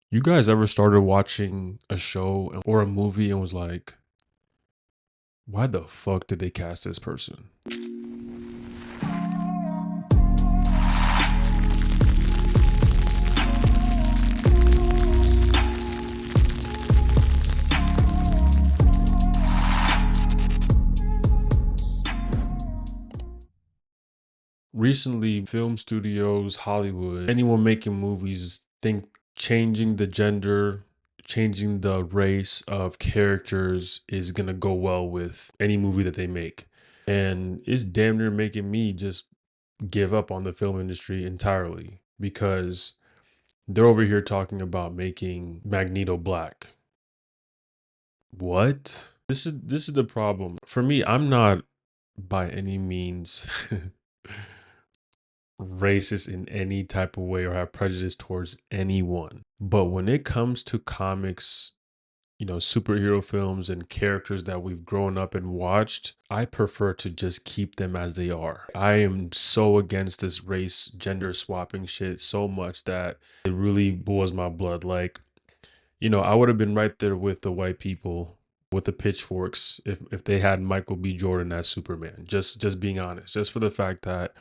You guys ever started watching a show or a movie and was like, why the fuck did they cast this person? Recently, film studios, Hollywood, anyone making movies think changing the gender, changing the race of characters is going to go well with any movie that they make. And it's damn near making me just give up on the film industry entirely because they're over here talking about making Magneto black. What? This is the problem. For me, I'm not by any means racist in any type of way or have prejudice towards anyone. But when it comes to comics, superhero films and characters that we've grown up and watched, I prefer to just keep them as they are. I am so against this race gender swapping shit so much that it really boils my blood. Like, I would have been right there with the white people with the pitchforks if they had Michael B. Jordan as Superman. Just being honest, just for the fact that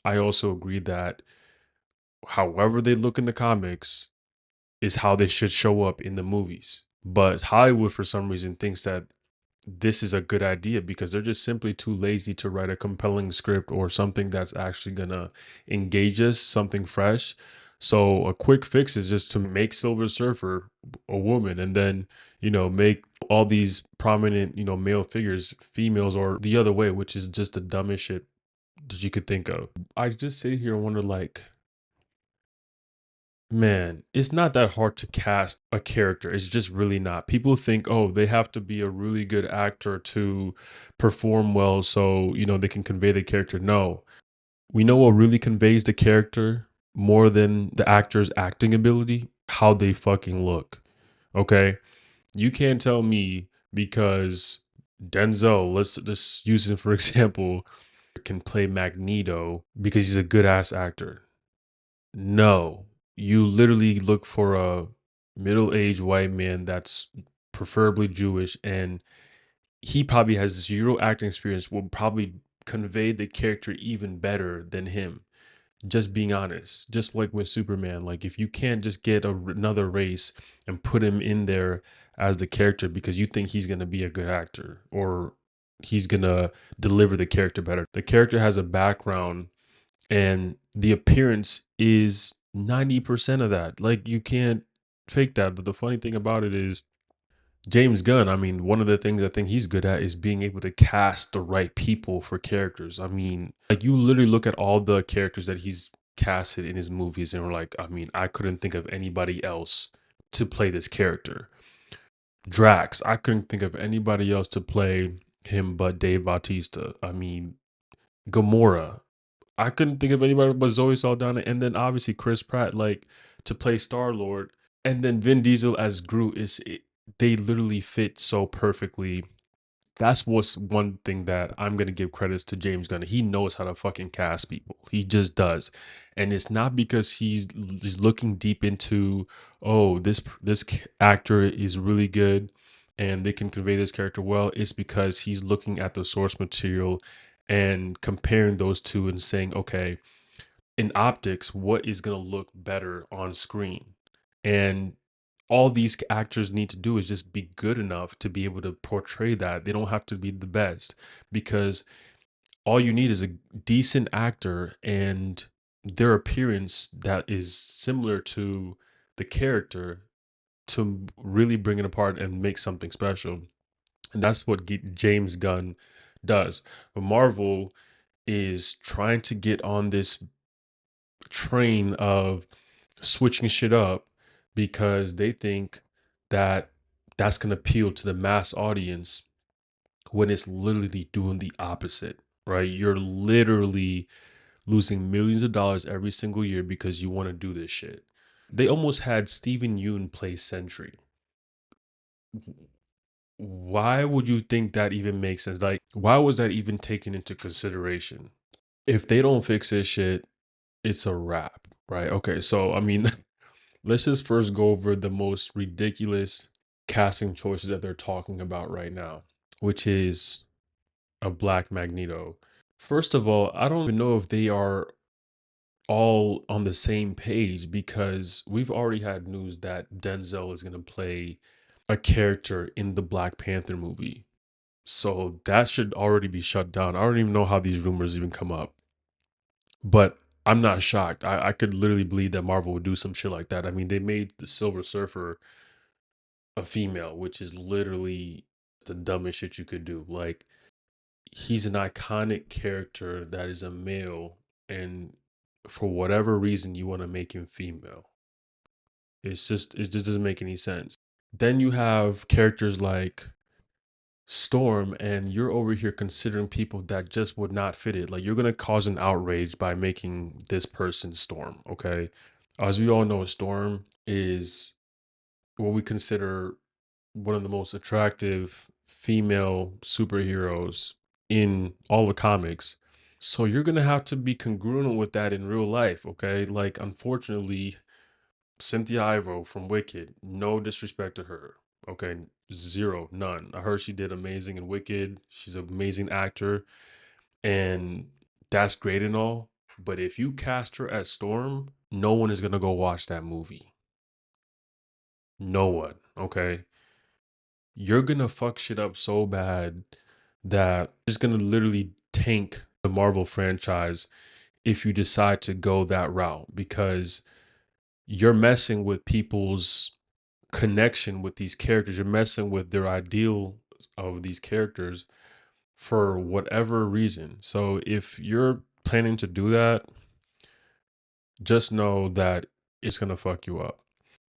I also agree that however they look in the comics is how they should show up in the movies. But Hollywood, for some reason, thinks that this is a good idea because they're just simply too lazy to write a compelling script or something that's actually gonna engage us, something fresh. So a quick fix is just to make Silver Surfer a woman and then, make all these prominent, male figures females or the other way, which is just the dumbest shit that you could think of. I just sit here and wonder like, man, it's not that hard to cast a character. It's just really not. People think, oh, they have to be a really good actor to perform well so, they can convey the character. No. We know what really conveys the character more than the actor's acting ability, how they fucking look. Okay? You can't tell me because Denzel, let's just use him for example, can play Magneto because he's a good ass actor. No, you literally look for a middle-aged white man that's preferably Jewish, and he probably has zero acting experience, will probably convey the character even better than him. Just being honest, just like with Superman, like if you can't just get another race and put him in there as the character because you think he's going to be a good actor or he's going to deliver the character better. The character has a background and the appearance is 90% of that. Like you can't fake that. But the funny thing about it is James Gunn, I mean, one of the things I think he's good at is being able to cast the right people for characters. I mean, like you literally look at all the characters that he's casted in his movies and we're like, I mean, I couldn't think of anybody else to play this character. Drax, I couldn't think of anybody else to play him but Dave Bautista. I mean, Gamora, I couldn't think of anybody but Zoe Saldana, and then obviously Chris Pratt, like to play Star Lord, and then Vin Diesel as Groot they literally fit so perfectly. That's what's one thing that I'm gonna give credits to James Gunn. He knows how to fucking cast people. He just does, and it's not because he's looking deep into oh actor is really good and they can convey this character well. It's because he's looking at the source material and comparing those two and saying, okay, in optics, what is going to look better on screen? And all these actors need to do is just be good enough to be able to portray that. They don't have to be the best because all you need is a decent actor and their appearance that is similar to the character to really bring it apart and make something special. And that's what James Gunn does. But Marvel is trying to get on this train of switching shit up because they think that that's going to appeal to the mass audience when it's literally doing the opposite, right? You're literally losing millions of dollars every single year because you want to do this shit. They almost had Steven Yeun play Sentry. Why would you think that even makes sense? Like, why was that even taken into consideration? If they don't fix this shit, it's a wrap, right? Okay, so I mean, Let's just first go over the most ridiculous casting choices that they're talking about right now, which is a Black Magneto. First of all, I don't even know if they are all on the same page because we've already had news that Denzel is going to play a character in the Black Panther movie. So that should already be shut down. I don't even know how these rumors even come up, but I'm not shocked. I could literally believe that Marvel would do some shit like that. I mean, they made the Silver Surfer a female, which is literally the dumbest shit you could do. Like, he's an iconic character that is a male, and for whatever reason, you want to make him female. It just doesn't make any sense. Then you have characters like Storm, and you're over here considering people that just would not fit it. Like, you're gonna cause an outrage by making this person Storm, okay? As we all know, Storm is what we consider one of the most attractive female superheroes in all the comics. So you're gonna have to be congruent with that in real life, okay? Like, unfortunately, Cynthia Ivo from Wicked, no disrespect to her. Okay, zero, none. I heard she did amazing in Wicked. She's an amazing actor, and that's great and all. But if you cast her as Storm, no one is gonna go watch that movie. No one. Okay, you're gonna fuck shit up so bad that it's gonna literally tank the Marvel franchise if you decide to go that route because you're messing with people's connection with these characters. You're messing with their ideal of these characters for whatever reason. So if you're planning to do that, just know that it's going to fuck you up.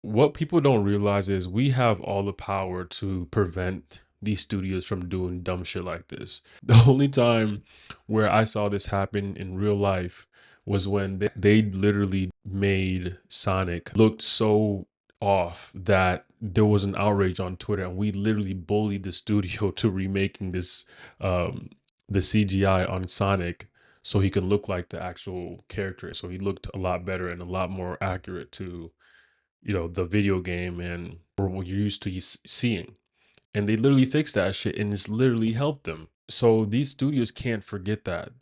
What people don't realize is we have all the power to prevent these studios from doing dumb shit like this. The only time where I saw this happen in real life was when they literally made Sonic look so off that there was an outrage on Twitter, and we literally bullied the studio to remaking this the CGI on Sonic so he could look like the actual character. So he looked a lot better and a lot more accurate to, you know, the video game and or what you're used to seeing. And they literally fixed that shit and it's literally helped them. So these studios can't forget that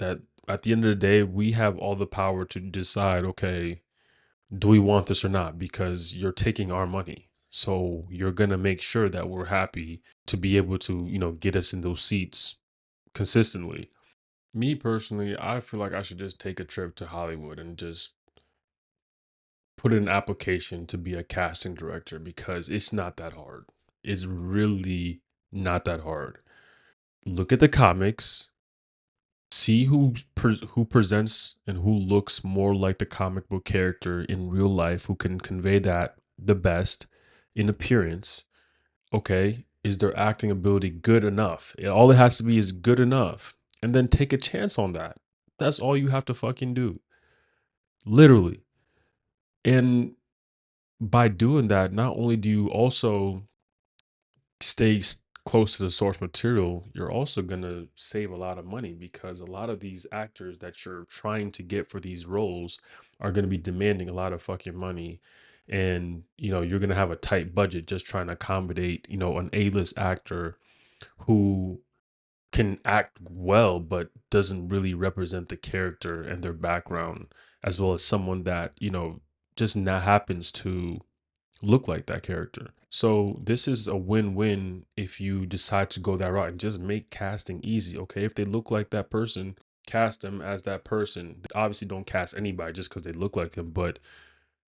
at the end of the day, we have all the power to decide, okay, do we want this or not? Because you're taking our money. So you're gonna make sure that we're happy to be able to, you know, get us in those seats consistently. Me personally, I feel like I should just take a trip to Hollywood and just put in an application to be a casting director because it's not that hard. It's really not that hard. Look at the comics, see who presents and who looks more like the comic book character in real life, who can convey that the best in appearance. Okay, is their acting ability good enough? All it has to be is good enough, and then take a chance on that. That's all you have to fucking do, literally. And by doing that, not only do you also close to the source material, you're also going to save a lot of money because a lot of these actors that you're trying to get for these roles are going to be demanding a lot of fucking money. And, you know, you're going to have a tight budget just trying to accommodate, you know, an A-list actor who can act well, but doesn't really represent the character and their background, as well as someone that, you know, just not happens to look like that character. So this is a win-win if you decide to go that route and just make casting easy. Okay, if they look like that person, cast them as that person. Obviously, don't cast anybody just because they look like them, but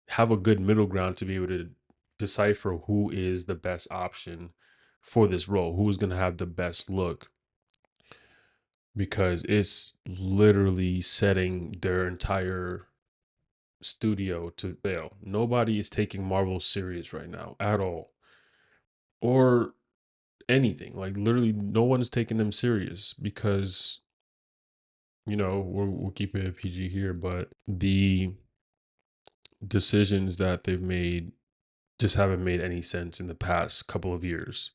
have a good middle ground to be able to decipher who is the best option for this role, who is going to have the best look, because it's literally setting their entire studio to fail. Nobody is taking Marvel serious right now at all, or anything. Like, literally, no one is taking them serious because, you know, we'll keep it a PG here, but the decisions that they've made just haven't made any sense in the past couple of years.